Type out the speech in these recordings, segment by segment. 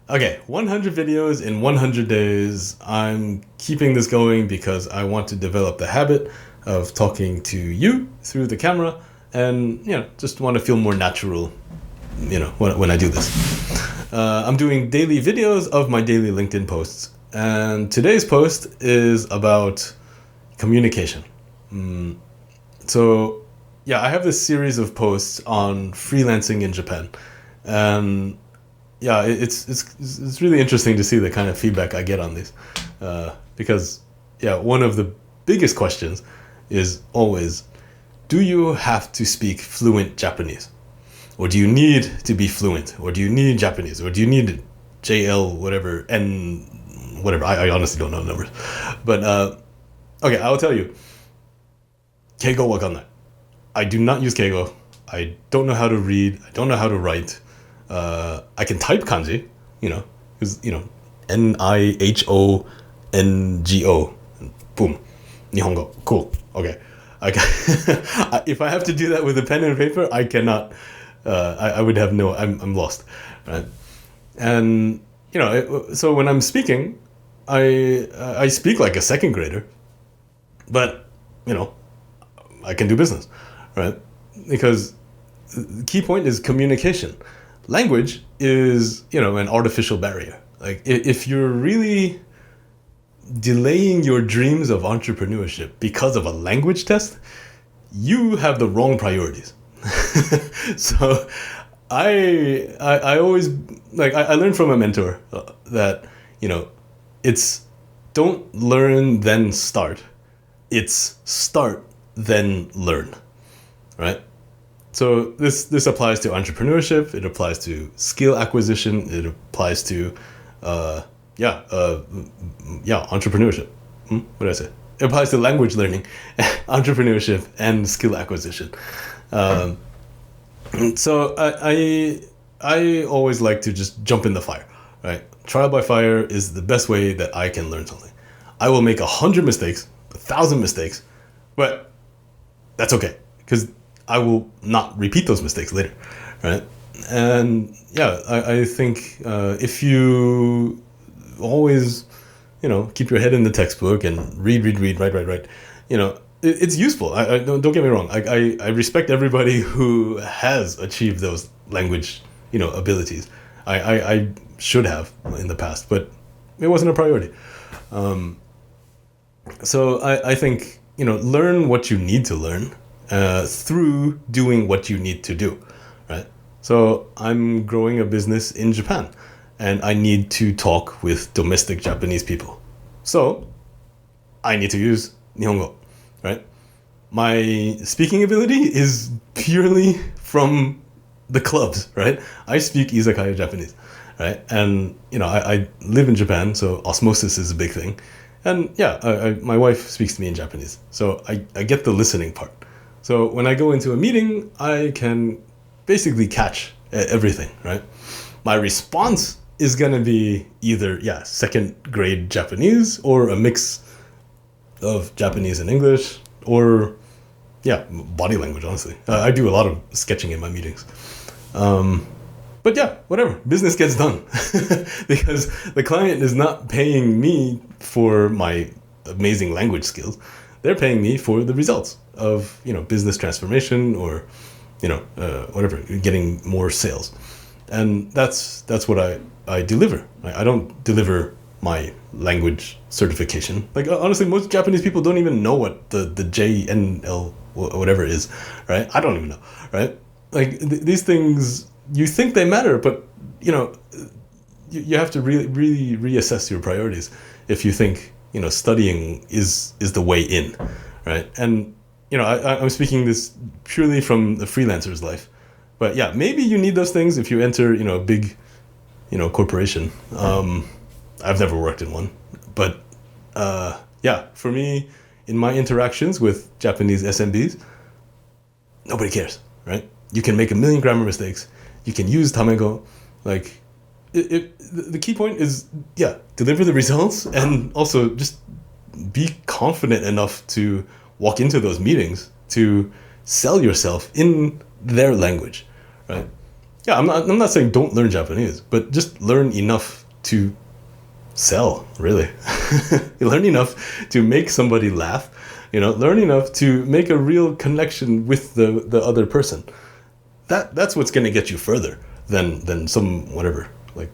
Okay, 100 videos in 100 days. I'm keeping this going because I want to develop the habit of talking to you through the camera and, just want to feel more natural, when I do this. I'm doing daily videos of my daily LinkedIn posts. And today's post is about communication. So, yeah, I have this series of posts on freelancing in Japan. And yeah, it's really interesting to see the kind of feedback I get on these, because yeah, one of the biggest questions is always, do you have to speak fluent Japanese, or do you need to be fluent, or do you need Japanese, or do you need JL whatever N whatever? I honestly don't know the numbers, but okay, I'll tell you. Keigo wakanai. I do not use Keigo. I don't know how to read. I don't know how to write. I can type kanji, because NIHONGO, boom, Nihongo, cool, okay. I can, if I have to do that with a pen and paper, I cannot. I would have no. I'm lost, right? And so when I'm speaking, I speak like a second grader, but I can do business, right? Because the key point is communication. Language is, an artificial barrier. Like, if you're really delaying your dreams of entrepreneurship because of a language test, you have the wrong priorities. So, I always I learned from a mentor that it's don't learn then start. It's start then learn, right? So this applies to entrepreneurship. It applies to skill acquisition. It applies to, entrepreneurship. What did I say? It applies to language learning, entrepreneurship, and skill acquisition. Um, so I always like to just jump in the fire, right? Trial by fire is the best way that I can learn something. I will make 100 mistakes, 1,000 mistakes, but that's okay because I will not repeat those mistakes later, right? And yeah, I think if you always, keep your head in the textbook and read, write, it's useful. I don't get me wrong. I respect everybody who has achieved those language, abilities. I should have in the past, but it wasn't a priority. So I think, learn what you need to learn through doing what you need to do, right? So I'm growing a business in Japan, and I need to talk with domestic Japanese people. So I need to use Nihongo, right? My speaking ability is purely from the clubs, right? I speak izakaya Japanese, right? And I live in Japan, so osmosis is a big thing. And yeah, my wife speaks to me in Japanese, so I get the listening part. So when I go into a meeting, I can basically catch everything, right? My response is gonna be either second grade Japanese or a mix of Japanese and English, or body language. Honestly, I do a lot of sketching in my meetings. But yeah, whatever. Business gets done because the client is not paying me for my amazing language skills. They're paying me for the results of business transformation or whatever, getting more sales, and that's what I deliver. I don't deliver my language certification. Like honestly, most Japanese people don't even know what the JNL whatever is, right? I don't even know, right? Like these things, you think they matter, but you have to really reassess your priorities if you think studying is the way in, right? And I'm speaking this purely from the freelancer's life, but yeah, maybe you need those things if you enter a big corporation. I've never worked in one, but for me, in my interactions with Japanese SMBs, nobody cares, right? You can make a million grammar mistakes. You can use tamego, like the key point is deliver the results, and also just be confident enough to walk into those meetings to sell yourself in their language, right? Yeah, I'm not saying don't learn Japanese, but just learn enough to sell, really. You learn enough to make somebody laugh, learn enough to make a real connection with the other person. That's what's going to get you further than some whatever, like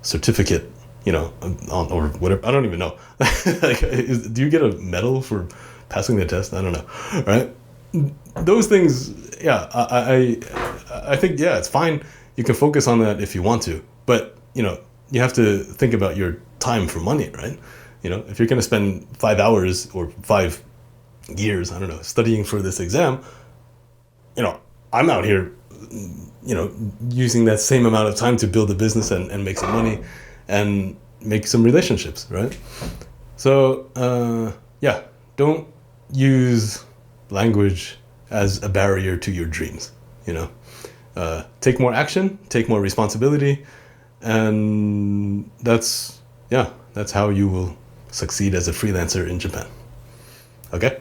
certificate, or whatever. I don't even know. Like, do you get a medal for passing the test? I don't know, right? Those things, yeah, I think, yeah, it's fine. You can focus on that if you want to, but you have to think about your time for money, right? If you're going to spend 5 hours or 5 years, I don't know, studying for this exam, I'm out here, using that same amount of time to build a business and make some money and make some relationships, right? So, yeah, don't use language as a barrier to your dreams, take more action, take more responsibility, and that's how you will succeed as a freelancer in Japan. Okay?